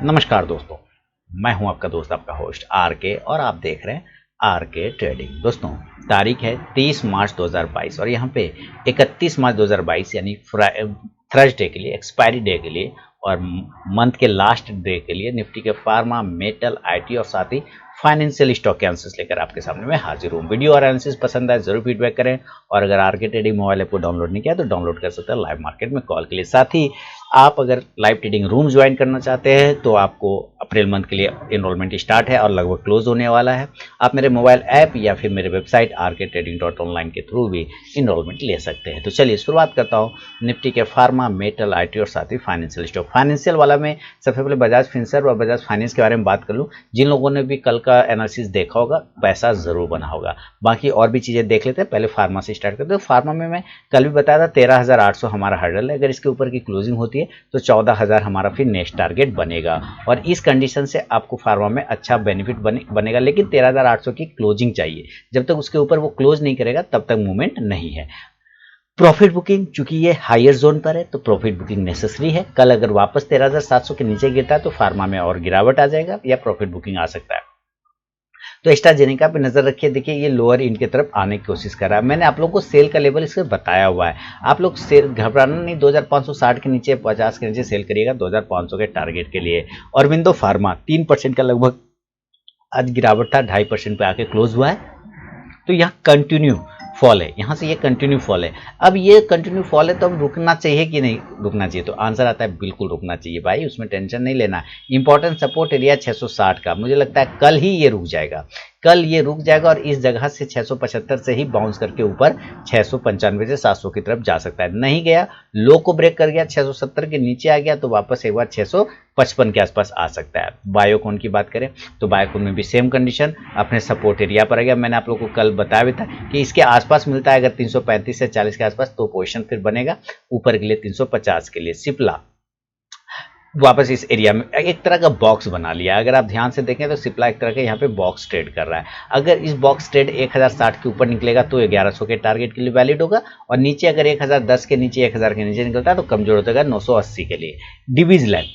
नमस्कार दोस्तों, मैं हूं आपका दोस्त आपका होस्ट आर के और आप देख रहे हैं आर के ट्रेडिंग। दोस्तों, तारीख है 30 मार्च 2022 और यहाँ पे 31 मार्च 2022 यानी थर्सडे के लिए, एक्सपायरी डे के लिए और मंथ के लास्ट डे के लिए निफ्टी के फार्मा, मेटल, आईटी और साथ ही फाइनेंशियल स्टॉक के आंसर्स लेकर आपके सामने मैं हाजिर हूँ। वीडियो और एनालिसिस पसंद आए जरूर फीडबैक करें और अगर आर के ट्रेडिंग मोबाइल ऐप को डाउनलोड नहीं किया तो डाउनलोड कर सकते हैं लाइव मार्केट में कॉल के लिए। साथ ही आप अगर लाइव ट्रेडिंग रूम ज्वाइन करना चाहते हैं तो आपको अप्रैल मंथ के लिए एनरोलमेंट स्टार्ट है और लगभग क्लोज होने वाला है। आप मेरे मोबाइल ऐप या फिर मेरे वेबसाइट rktrading.online के थ्रू भी एनरोलमेंट ले सकते हैं। तो चलिए शुरुआत करता हूँ निफ्टी के फार्मा, मेटल, आईटी और साथ ही फाइनेंशियल स्टॉक। फाइनेंशियल वाला में सबसे पहले बजाज फिनसर्व और बजाज फाइनेंस के बारे में बात कर लूँ। जिन लोगों ने भी कल का एनालिसिस देखा होगा पैसा जरूर बना होगा। बाकी और भी चीजें देख लेते हैं, पहले फार्मा से स्टार्ट करते हैं। फार्मा में मैं कल भी बताया था 13,800 हमारा हर्डल है। अगर इसके ऊपर की क्लोजिंग होती है तो 14,000 हमारा फिर नेक्स्ट टारगेट बनेगा और इस कंडीशन से आपको फार्मा में अच्छा बेनिफिट बनेगा। लेकिन 13,800 की क्लोजिंग चाहिए, जब तक उसके ऊपर वो क्लोज नहीं करेगा तब तक मूवमेंट नहीं है। प्रॉफिट बुकिंग, चूंकि ये हायर जोन पर है तो प्रॉफिट बुकिंग नेसेसरी है। कल अगर वापस 13,700 के नीचे गिरता है तो फार्मा में और गिरावट आ जाएगा या प्रॉफिट बुकिंग आ सकता है। तो एस्ट्राजेनेका पे नजर रखिए, देखिए ये लोअर इन की तरफ आने की कोशिश कर रहा है। मैंने आप लोगों को सेल का लेवल इसमें बताया हुआ है। आप लोग सेल घबराना नहीं, 2560 के नीचे, 50 के नीचे सेल करिएगा 2500 के टारगेट के लिए। और विंडो फार्मा 3% का लगभग आज गिरावट था, 2.5% पे आके क्लोज हुआ है। तो यहाँ कंटिन्यू फॉल है, यहाँ से ये कंटिन्यू फॉल है। अब ये कंटिन्यू फॉल है तो अब रुकना चाहिए कि नहीं रुकना चाहिए? तो आंसर आता है बिल्कुल रुकना चाहिए भाई, उसमें टेंशन नहीं लेना। इंपॉर्टेंट सपोर्ट एरिया 660 का, मुझे लगता है कल ही ये रुक जाएगा। कल ये रुक जाएगा और इस जगह से 675 से ही बाउंस करके ऊपर 695 से 700 की तरफ जा सकता है। नहीं गया, लो को ब्रेक कर गया, 670 के नीचे आ गया तो वापस एक बार 655 के आसपास आ सकता है। बायोकॉन की बात करें तो बायोकॉन में भी सेम कंडीशन अपने सपोर्ट एरिया पर आ गया। मैंने आप लोगों को कल बताया भी था कि इसके आसपास मिलता है अगर 335 से 40 के आसपास तो पोजीशन फिर बनेगा ऊपर के लिए 350 के लिए। सिप्ला वापस इस एरिया में एक तरह का बॉक्स बना लिया। अगर आप ध्यान से देखें तो सिप्ला एक तरह का यहाँ पे बॉक्स ट्रेड कर रहा है। अगर इस बॉक्स ट्रेड 1060 के ऊपर निकलेगा तो 1100 के टारगेट के लिए वैलिड होगा और नीचे अगर 1010 के नीचे 1000 के नीचे निकलता है तो कमजोर हो जाएगा 980 के लिए। डिविजलैंड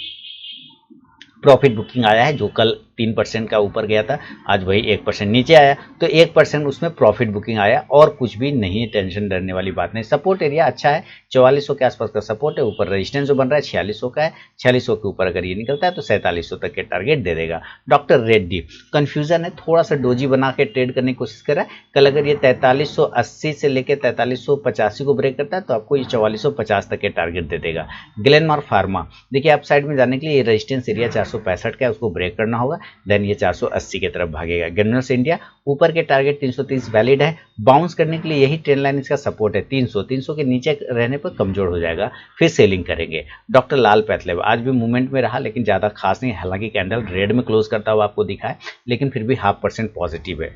प्रॉफिट बुकिंग आया है जो कल 3% का ऊपर गया था, आज वही 1% नीचे आया तो 1% उसमें प्रॉफिट बुकिंग आया और कुछ भी नहीं, टेंशन डरने वाली बात नहीं। सपोर्ट एरिया अच्छा है, 4400 के आसपास का सपोर्ट है। ऊपर रेजिस्टेंस जो बन रहा है 4600 का है, 4600 के ऊपर अगर ये निकलता है तो 4700 तक के टारगेट दे देगा। डॉक्टर रेड्डी कंफ्यूजन है, थोड़ा सा डोजी बना के ट्रेड करने की कोशिश कर रहा है। कल अगर ये 4380 से लेकर 4385 को ब्रेक करता है तो आपको ये 4450 तक के टारगेट दे देगा। ग्लेनमार्क फार्मा देखिए अप साइड में जाने के लिए रेजिस्टेंस एरिया 465 का है, उसको ब्रेक करना होगा, देन ये 480 की तरफ भागेगा। ग्रेन्यूल्स इंडिया ऊपर के टारगेट 330 वैलिड है, बाउंस करने के लिए यही ट्रेंड लाइन इसका सपोर्ट है 300 के नीचे रहने पर कमजोर हो जाएगा, फिर सेलिंग करेंगे। डॉक्टर लाल पैथलैब आज भी मूवमेंट में रहा लेकिन ज्यादा खास नहीं, हालांकि कैंडल रेड में क्लोज करता हुआ आपको दिखा है लेकिन फिर भी 0.5% पॉजिटिव है।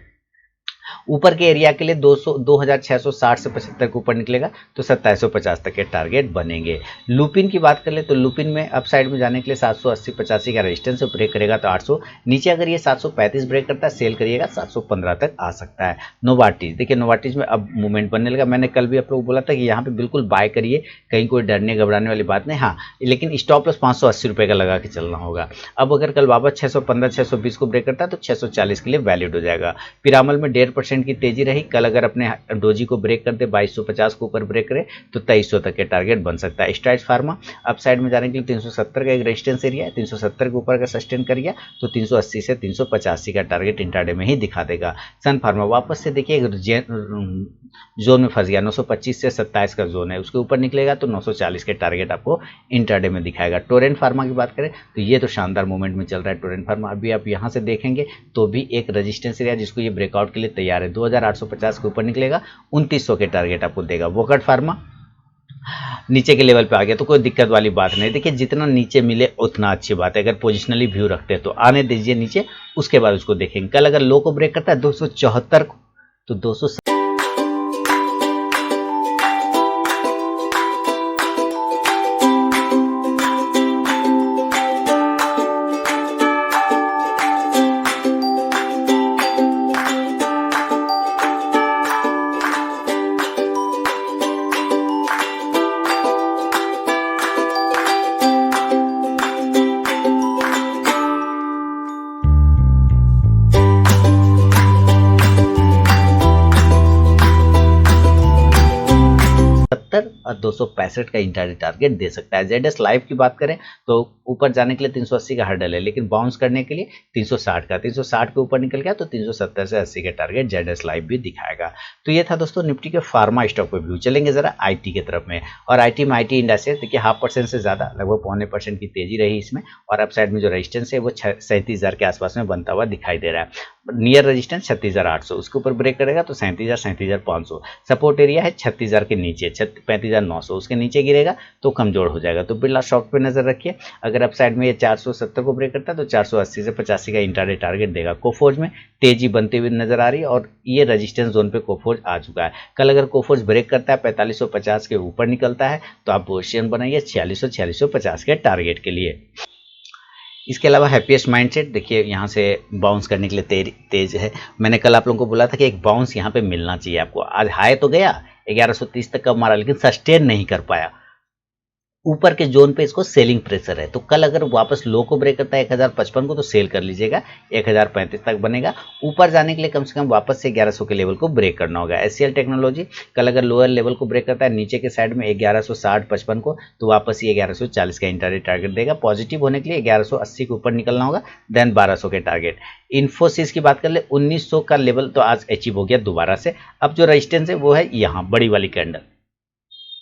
ऊपर के एरिया के लिए 2660 से 75 के ऊपर निकलेगा तो 2750 तक के टारगेट बनेंगे। लुपिन की बात कर ले तो लुपिन में अप साइड में जाने के लिए 780-85 का रेजिस्टेंस ब्रेक करेगा तो 800, नीचे अगर ये 735 ब्रेक करता है सेल करिएगा 715 तक आ सकता है। नोवार्टिस देखिए, नोवार्टिस में अब मूवमेंट बनने लगा। मैंने कल भी आप लोग बोला था कि यहाँ पे बिल्कुल बाय करिए, कहीं कोई डरने घबराने वाली बात नहीं। हाँ, लेकिन स्टॉप लॉस 580 रुपये का लगा के चलना होगा। अब अगर कल वापस 615-620 को ब्रेक करता है तो 640 के लिए वैलिड हो जाएगा। पिरामल में 1.5% की तेजी रही, कल अगर अपने डोजी को ब्रेक करते 2250 को ऊपर ब्रेक करे तो 2300 तक के टारगेट बन सकता है। स्ट्राइड्स फार्मा अप साइड में जाने के लिए 370 का एक रेजिस्टेंस एरिया है, 370 के ऊपर का सस्टेन कर गया तो 380 से 385 का टारगेट इंट्राडे में ही दिखा देगा। सन फार्मा वापस से देखिए जोन में फंस गया, 925 से 27 का जोन है, उसके ऊपर निकलेगा तो 940 के टारगेट आपको इंट्राडे में दिखाएगा। टोरेंट फार्मा की बात करें तो ये तो शानदार मूवमेंट में चल रहा है टोरेंट फार्मा। अभी आप यहाँ से देखेंगे तो भी एक रेजिस्टेंस एरिया जिसको ये ब्रेकआउट के लिए तैयार है, 2850 के ऊपर निकलेगा 2900 के टारगेट आपको देगा। वोकट फार्मा नीचे के लेवल पे आ गया तो कोई दिक्कत वाली बात नहीं। देखिए जितना नीचे मिले उतना अच्छी बात है, अगर पोजिशनली व्यू रखते हैं तो आने दीजिए नीचे, उसके बाद उसको देखेंगे। कल अगर लो को ब्रेक करता है 274 को तो 200 और 265 का इंट्राडे टारगेट दे सकता है। जेडएस लाइव की बात करें तो ऊपर जाने के लिए 380 का हर्डल है, लेकिन बाउंस करने के लिए 360 का, 360 के ऊपर निकल गया तो 370 से 80 के टारगेट जेडएस लाइव भी दिखाएगा। तो ये था दोस्तों निफ्टी के फार्मा स्टॉक पे व्यू। चलेंगे जरा आईटी की तरफ में, और आईटी में आईटी इंडस्ट्रीज देखिए 0.5% से ज्यादा लगभग 0.25% की तेजी रही इसमें, और अपसाइड में जो रेजिस्टेंस है वो 37,000 के आसपास में बनता हुआ दिखाई दे रहा है। नियर रेजिस्टेंस 36,800, उसके ऊपर ब्रेक करेगा तो 37,000 37,500। सपोर्ट एरिया है 36,000 के नीचे 35,900, उसके नीचे गिरेगा तो कमजोर हो जाएगा। तो बिरला स्टॉक पे नजर रखिए, अगर अपसाइड में ये 470 को ब्रेक करता है तो 480 से 85 का इंट्राडे टारगेट देगा। कोफोर्ज में तेजी बनते हुए नजर आ रही है और ये रेजिस्टेंस जोन पे कोफोर्ज आ चुका है। कल अगर कोफोर्ज ब्रेक करता है 4550 के ऊपर निकलता है तो आप पोजीशन बनाइए 4600 4650 के टारगेट के लिए। इसके अलावा हैप्पीएस्ट माइंडसेट देखिए यहाँ से बाउंस करने के लिए तेज है। मैंने कल आप लोगों को बोला था कि एक बाउंस यहाँ पे मिलना चाहिए आपको। आज हाई तो गया 1130 तक का मारा, लेकिन सस्टेन नहीं कर पाया। ऊपर के जोन पे इसको सेलिंग प्रेशर है, तो कल अगर वापस लो को ब्रेक करता है 1055 को तो सेल कर लीजिएगा, 1035 तक बनेगा। ऊपर जाने के लिए कम से कम वापस से 1100 के लेवल को ब्रेक करना होगा। एचसीएल टेक्नोलॉजी कल अगर लोअर लेवल को ब्रेक करता है नीचे के साइड में 1160-55 को तो वापस ये 1140 का इंट्राडे टारगेट देगा। पॉजिटिव होने के लिए 1180 के ऊपर निकलना होगा, देन 1200 के टारगेट। इन्फोसिस की बात कर ले 1900 का लेवल तो आज अचीव हो गया दोबारा से। अब जो रेजिस्टेंस है वो है यहाँ बड़ी वाली कैंडल,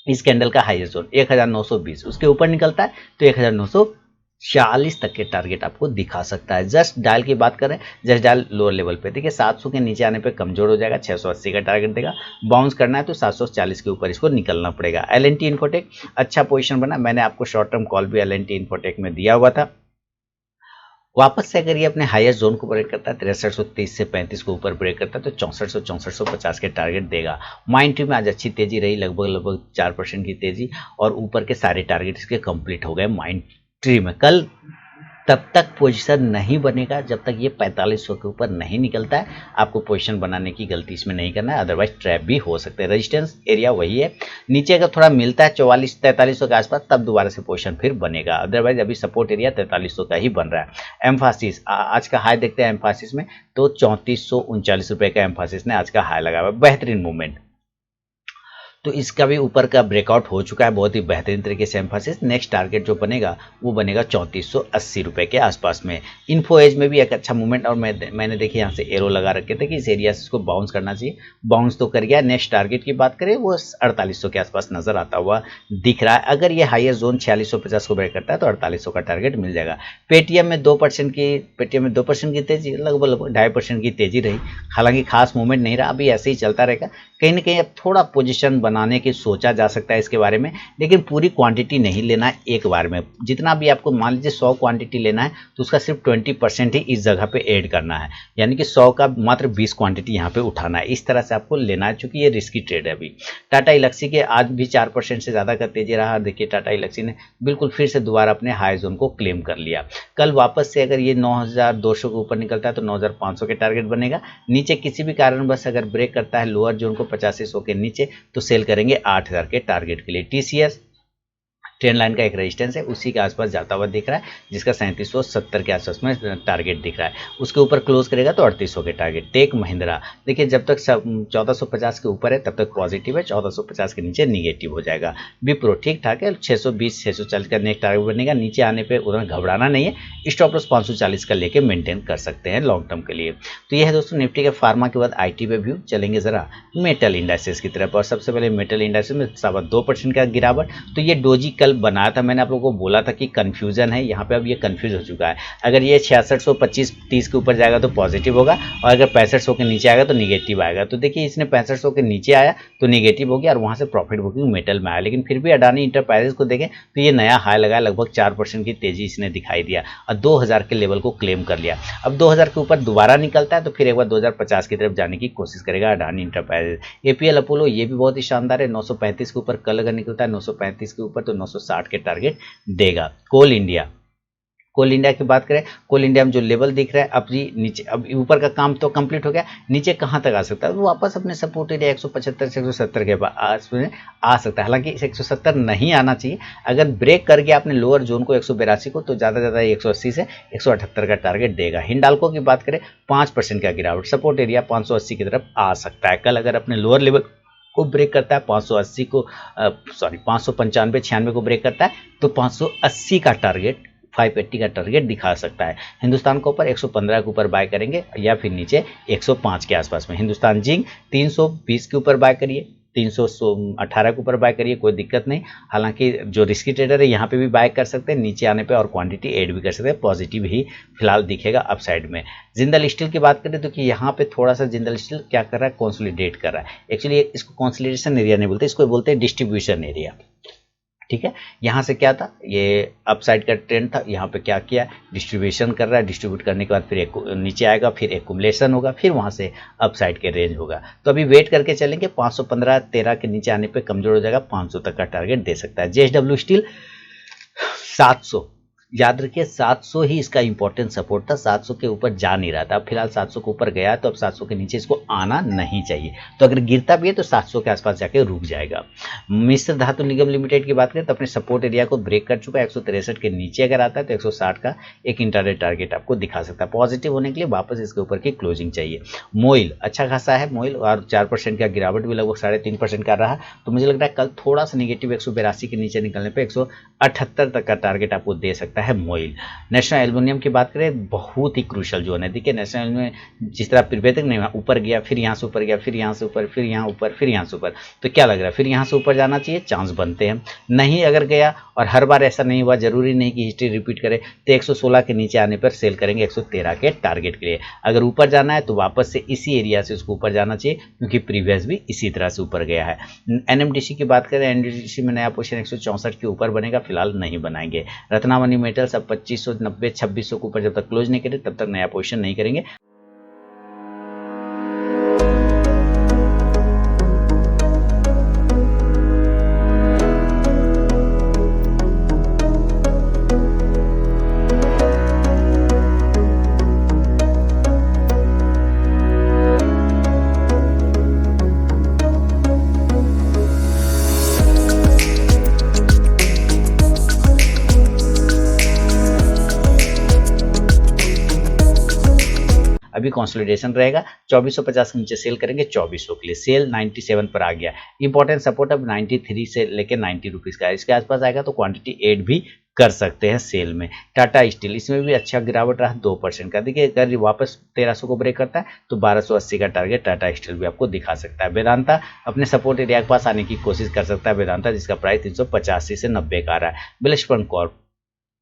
इस कैंडल का हाईएस्ट जोन 1920, उसके ऊपर निकलता है तो 1940 तक के टारगेट आपको दिखा सकता है। जस्ट डायल की बात करें, जस्ट डायल लोअर लेवल पे देखिए 700 के नीचे आने पे कमजोर हो जाएगा, 680 का टारगेट देगा। बाउंस करना है तो 740 के ऊपर इसको निकलना पड़ेगा। एलएनटी इन्फोटेक अच्छा पोजीशन बना, मैंने आपको शॉर्ट टर्म कॉल भी एलएनटी इन्फोटेक में दिया हुआ था। वापस से अगर ये अपने हाईएस्ट जोन को ब्रेक करता है 6330 से 35 को ऊपर ब्रेक करता है तो 6400-6450 के टारगेट देगा। माइंड ट्री में आज अच्छी तेजी रही, लगभग 4% की तेजी, और ऊपर के सारे टारगेट इसके कंप्लीट हो गए माइंड ट्री में। कल तब तक पोजीशन नहीं बनेगा जब तक ये 4500 के ऊपर नहीं निकलता है। आपको पोजीशन बनाने की गलती इसमें नहीं करना है, अदरवाइज ट्रैप भी हो सकते हैं। रेजिस्टेंस एरिया वही है, नीचे अगर थोड़ा मिलता है 44-4300 के आसपास तब दोबारा से पोजीशन फिर बनेगा, अदरवाइज अभी सपोर्ट एरिया 4300 का ही बन रहा है। एम्फासिस आज का हाई देखते हैं एम्फासिस में तो 3439 रुपए का एम्फासिस ने आज का हाई लगा हुआ है। बेहतरीन मूवमेंट, तो इसका भी ऊपर का ब्रेकआउट हो चुका है बहुत ही बेहतरीन तरीके से एम्फासिस। नेक्स्ट टारगेट जो बनेगा वो बनेगा 3480 रुपए के आसपास में। इन्फो एज में भी एक अच्छा मूवमेंट, और मैंने देखिए यहाँ से एरो लगा रखे थे कि इस एरिया से इसको बाउंस करना चाहिए, बाउंस तो कर गया। नेक्स्ट टारगेट की बात करें वो 4800 के आसपास नजर आता हुआ दिख रहा है। अगर ये हाईएस्ट जोन 4650 को ब्रेक करता है तो 4800 का टारगेट मिल जाएगा। पेटीएम में 2% की तेजी, लगभग 2.5% की तेजी रही, हालांकि खास मूवमेंट नहीं रहा, अभी ऐसे ही चलता रहेगा। कहीं ना कहीं अब थोड़ा पोजीशन बनाने की सोचा जा सकता है इसके बारे में, लेकिन पूरी क्वांटिटी नहीं लेना है एक बार में। जितना भी आपको मान लीजिए 100 क्वांटिटी लेना है तो उसका सिर्फ 20% ही इस जगह पे ऐड करना है, यानी कि 100 का मात्र 20 क्वांटिटी यहाँ पे उठाना है। इस तरह से आपको लेना है, चूंकि ये रिस्की ट्रेड है। अभी टाटा इलेक्सी के आज भी 4% से ज्यादा का तेजी रहा। देखिए टाटा इलेक्सी ने बिल्कुल फिर से दोबारा अपने हाई जोन को क्लेम कर लिया। कल वापस से अगर ये 9200 के ऊपर निकलता है तो 9500 के टारगेट बनेगा। नीचे किसी भी कारणवश अगर ब्रेक करता है लोअर जोन को 8500 के नीचे तो सेल करेंगे 8000 के टारगेट के लिए। टीसीएस ट्रेंड लाइन का एक रेजिस्टेंस है, उसी के आसपास जाता हुआ दिख रहा है, जिसका 3770 के आसपास में टारगेट दिख रहा है। उसके ऊपर क्लोज करेगा तो 3800 के टारगेट। टेक महिंद्रा देखिए जब तक 1450 के ऊपर है तब तक पॉजिटिव है, 1450 के नीचे निगेटिव हो जाएगा। विप्रो ठीक ठाक है, 620-640 का नेक्स्ट टारगेट बनेगा। नीचे आने पर उतना घबराना नहीं है, स्टॉप लॉस 540 का लेके मेंटेन कर सकते हैं लॉन्ग टर्म के लिए। तो यह है दोस्तों निफ्टी के फार्मा के बाद आईटी पे व्यू। चलेंगे जरा मेटल इंडस्ट्रीज की तरफ, और सबसे पहले मेटल इंडस्ट्रीज में 2% का गिरावट। तो ये डोजी कल बनाया था, मैंने आप लोगों को बोला था कि कंफ्यूजन है यहाँ पे, अब ये कंफ्यूज हो चुका है। अगर ये 6625-30 के ऊपर जाएगा तो पॉजिटिव होगा, और अगर 6500 के नीचे आएगा तो निगेटिव आएगा। तो देखिए इसने 6500 के नीचे आया तो निगेटिव हो गया और वहां से प्रॉफिट बुकिंग मेटल में आया। लेकिन फिर भी अडानी इंटरप्राइजेस को देखें तो ये नया हाई लगा, लगभग 4% की तेजी इसने दिखाई दिया और 2000 के लेवल को क्लेम कर लिया। अब 2000 के ऊपर दोबारा निकलता है तो फिर एक बार 2050 की तरफ जाने की कोशिश करेगा अडानी इंटरप्राइजेस। एपीएल अपोलो ये भी बहुत ही शानदार है, 935 के ऊपर कल अगर निकलता है 935 के ऊपर तो 960 के टारगेट देगा। कोल इंडिया की बात करें, कोल इंडिया में जो लेवल दिख रहा है अब जी नीचे, अब ऊपर का काम तो कंप्लीट हो गया, नीचे कहां तक आ सकता है? वो वापस अपने सपोर्ट एरिया 175 से 170 के पास में आ सकता है। हालांकि 170 नहीं आना चाहिए, अगर ब्रेक कर गया अपने लोअर जोन को 182 को तो ज़्यादा 180 से 178 का टारगेट देगा। हिंडाल्को की बात करें 5% का गिरावट, सपोर्ट एरिया 580 की तरफ आ सकता है। कल अगर अपने लोअर लेवल को ब्रेक करता है, 580 को 595 96 को ब्रेक करता है, तो 580 का टारगेट 580 का टारगेट दिखा सकता है। हिंदुस्तान को ऊपर 115 के ऊपर बाय करेंगे या फिर नीचे 105 के आसपास में। हिंदुस्तान जिंक 320 के ऊपर बाय करिए, 318 के ऊपर बाय करिए, कोई दिक्कत नहीं। हालांकि जो रिस्की ट्रेडर है यहाँ पे भी बाय कर सकते हैं, नीचे आने पे और क्वांटिटी ऐड भी कर सकते हैं, पॉजिटिव ही फिलहाल दिखेगा अपसाइड में। जिंदल स्टील की बात करें तो कि यहाँ पे थोड़ा सा जिंदल स्टील क्या कर रहा है, कंसोलिडेट कर रहा है। एक्चुअली इसको कंसोलिडेशन एरिया नहीं बोलते, इसको बोलते हैं डिस्ट्रीब्यूशन एरिया। ठीक है, यहाँ से क्या था, ये अपसाइड का ट्रेंड था, यहाँ पे क्या किया, डिस्ट्रीब्यूशन कर रहा है, डिस्ट्रीब्यूट करने के बाद फिर एक नीचे आएगा, फिर एक्युमुलेशन होगा, फिर वहाँ से अपसाइड के रेंज होगा। तो अभी वेट करके चलेंगे, 515-13 के नीचे आने पे कमजोर हो जाएगा, 500 तक का टारगेट दे सकता है। जेएसडब्ल्यू स्टील 700, याद रखिए 700 ही इसका इंपॉर्टेंट सपोर्ट था, 700 के ऊपर जा नहीं रहा था। अब फिलहाल 700 के ऊपर गया तो अब 700 के नीचे इसको आना नहीं चाहिए, तो अगर गिरता भी है तो 700 के आसपास जाके रुक जाएगा। मिश्र धातु निगम लिमिटेड की बात करें तो अपने सपोर्ट एरिया को ब्रेक कर चुका है, 163 के नीचे अगर आता है तो 160 का एक इंटरडे टारगेट आपको दिखा सकता है। पॉजिटिव होने के लिए वापस इसके ऊपर की क्लोजिंग चाहिए। मोइल अच्छा खासा है, मोइल और 4% का गिरावट भी लगभग 3.5% का रहा, तो मुझे लग रहा है कल थोड़ा सा निगेटिव 182 के नीचे निकलने पर 178 तक का टारगेट आपको दे सकता है मोइल। नेशनल एल्युमिनियम की बात करें, बहुत ही क्रूशल जोन है। देखिए नेशनल एल्युमिनियम जिस तरह प्रीवियस नहीं ऊपर गया, फिर यहाँ से ऊपर गया, फिर यहाँ से ऊपर, फिर यहाँ ऊपर, फिर यहाँ से ऊपर, तो क्या लग रहा है फिर यहाँ से ऊपर जाना चाहिए, चांस बनते हैं। नहीं अगर गया, और हर बार ऐसा नहीं हुआ, जरूरी नहीं कि हिस्ट्री रिपीट करे, तो 116 के नीचे आने पर सेल करेंगे 113 के टारगेट के लिए। अगर ऊपर जाना है तो वापस से इसी एरिया से उसको ऊपर जाना चाहिए, क्योंकि प्रीवियस भी इसी तरह से ऊपर गया है। एनएमडीसी की बात करें, एनएमडीसी में नया पोजीशन 164 के ऊपर बनेगा, फिलहाल नहीं बनाएंगे। रत्नामणि मेटल्स अब 2590 2600 के ऊपर जब तक क्लोज नहीं करे तब तक नया पोजीशन नहीं करेंगे। अभी कंसोलिडेशन रहेगा, 2450 के नीचे सेल करेंगे, 2400 के लिए सेल 97 पर आ गया। इंपॉर्टेंट सपोर्ट अब 93 से लेकर 90 रुपीज़ का है, इसके आसपास आएगा तो क्वांटिटी ऐड भी कर सकते हैं सेल में। टाटा स्टील इसमें भी अच्छा गिरावट रहा 2% का। देखिए अगर वापस 1300 को ब्रेक करता है तो 1280 का टारगेट टाटा स्टील भी आपको दिखा सकता है। वेदांता अपने सपोर्ट एरिया के पास आने की कोशिश कर सकता है, वेदांता जिसका प्राइस 385 से 90 का आ रहा है। बिलस्पन कॉर्प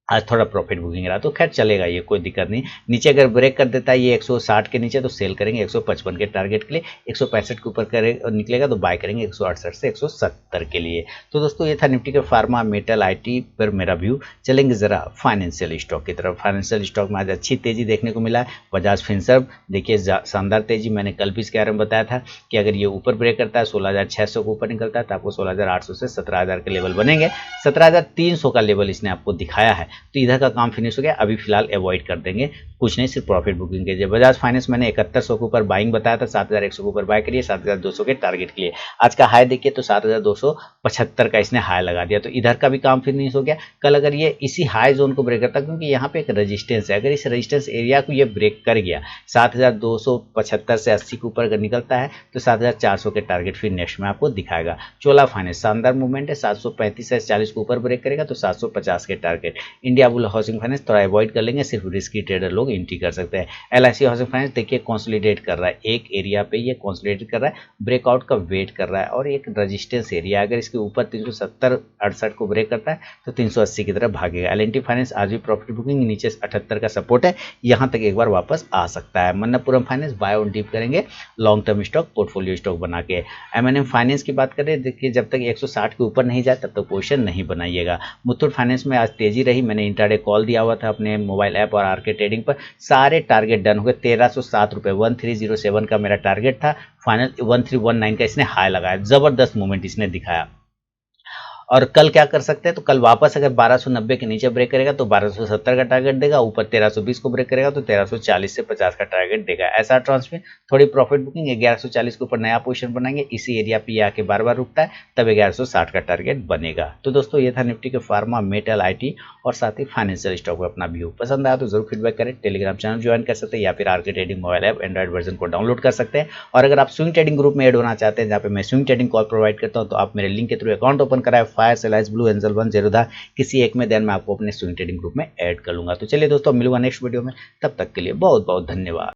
आज थोड़ा प्रॉफिट बुकिंग रहा, तो खैर चलेगा, ये कोई दिक्कत नहीं। नीचे अगर ब्रेक कर देता है ये 160 के नीचे तो सेल करेंगे 155 के टारगेट के लिए, 165 के ऊपर करे निकलेगा तो बाय करेंगे 168 से 170 के लिए। तो दोस्तों ये था निफ्टी के फार्मा मेटल आईटी पर मेरा व्यू। चलेंगे जरा फाइनेंशियल स्टॉक की तरफ। फाइनेंशियल स्टॉक में आज अच्छी तेजी देखने को मिला है। बजाज फिनसर्व देखिए शानदार तेजी, मैंने कल भी इसके बारे में बताया था कि अगर ये ऊपर ब्रेक करता है 16,600 के ऊपर निकलता है तो आपको 16,800 से 17,000 के लेवल बनेंगे। 17,300 का लेवल इसने आपको दिखाया है, तो इधर का काम फिनिश हो गया, अभी फिलहाल अवॉइड कर देंगे, कुछ नहीं सिर्फ प्रॉफिट बुकिंग कीजिए। बजाज फाइनेंस मैंने 7100 के ऊपर बाइंग बताया था, 7100 के ऊपर बाय करिए 7200 के टारगेट के लिए। आज का हाई देखिए तो 7275 का इसने हाई लगा दिया, तो इधर का भी काम फिनिश हो गया। कल अगर ये इसी हाई जोन को ब्रेक करता, क्योंकि यहाँ पे एक रेजिस्टेंस है, अगर इस रेजिस्टेंस एरिया को ये ब्रेक कर गया 7275 से 80 के ऊपर अगर निकलता है तो 7400 के टारगेट फिर नेक्स्ट में आपको दिखाएगा। चोला फाइनेंस शानदार मूवमेंट है, 735 से 40 के ऊपर ब्रेक करेगा तो 750 के target. India bull housing finance थोड़ा अवॉइड कर लेंगे, सिर्फ रिस्की ट्रेडर लोग एंट्री कर सकते हैं। एलआईसी हाउसिंग फाइनेंस देखिए कंसोलिडेट कर रहा है, एक एरिया पे ये कंसोलिडेट कर रहा है, ब्रेकआउट का वेट कर रहा है, और एक रेजिस्टेंस एरिया अगर इसके ऊपर 370-68 को ब्रेक करता है तो 380 की तरफ भागेगा। एलएनटी फाइनेंस आज भी प्रॉफिट बुकिंग, नीचे 78 का सपोर्ट है, यहाँ तक एक बार वापस आ सकता है। मन्नपुरम फाइनेंस बाय ऑन डीप करेंगे, long term stock portfolio stock बना के। एमएनएम फाइनेंस की बात करें, देखिए जब तक 160 के ऊपर नहीं जाए तब तक पोजीशन नहीं बनाइएगा। मुथूट फाइनेंस में आज तेजी रही, मैंने इंट्राडे कॉल दिया हुआ था अपने मोबाइल ऐप और आरके ट्रेडिंग पर, सारे टारगेट डन हो गए। 1307 रुपये 1307 का मेरा टारगेट था, फाइनल 1319 का इसने हाई लगाया, जबरदस्त मूवमेंट इसने दिखाया। और कल क्या कर सकते हैं, तो कल वापस अगर 1290 के नीचे ब्रेक करेगा तो 1270 का टारगेट देगा, ऊपर 1320 को ब्रेक करेगा तो 1340 से 50 का टारगेट देगा। ऐसा ट्रांस में थोड़ी प्रॉफिट बुकिंग 1140 के ऊपर नया पोजीशन बनाएंगे, इसी एरिया पे आके बार बार रुकता है तब 1160 का टारगेट बनेगा। तो दोस्तों ये था निफ्टी के फार्मा, मेटल, आईटी और साथ ही फाइनेंशियल स्टॉक में अपना व्यू। पसंद आया तो जरूर फीडबैक करें। टेलीग्राम चैनल ज्वाइन कर सकते हैं या फिर RK trading mobile app android version को डाउनलोड कर सकते हैं। और अगर आप स्विंग ट्रेडिंग ग्रुप में ऐड होना चाहते हैं जहाँ पे मैं स्विंग ट्रेडिंग कॉल प्रोवाइड करता हूँ, तो आप मेरे लिंक के थ्रू अकाउंट ओपन कराए, फायर, सेलाइज, ब्लू, एंजल 1, जेरोधा, किसी एक में देन मैं आपको अपने स्विंग ट्रेडिंग ग्रुप में ऐड कर लूंगा। तो चलिए दोस्तों मिलूंगा नेक्स्ट वीडियो में, तब तक के लिए बहुत बहुत धन्यवाद।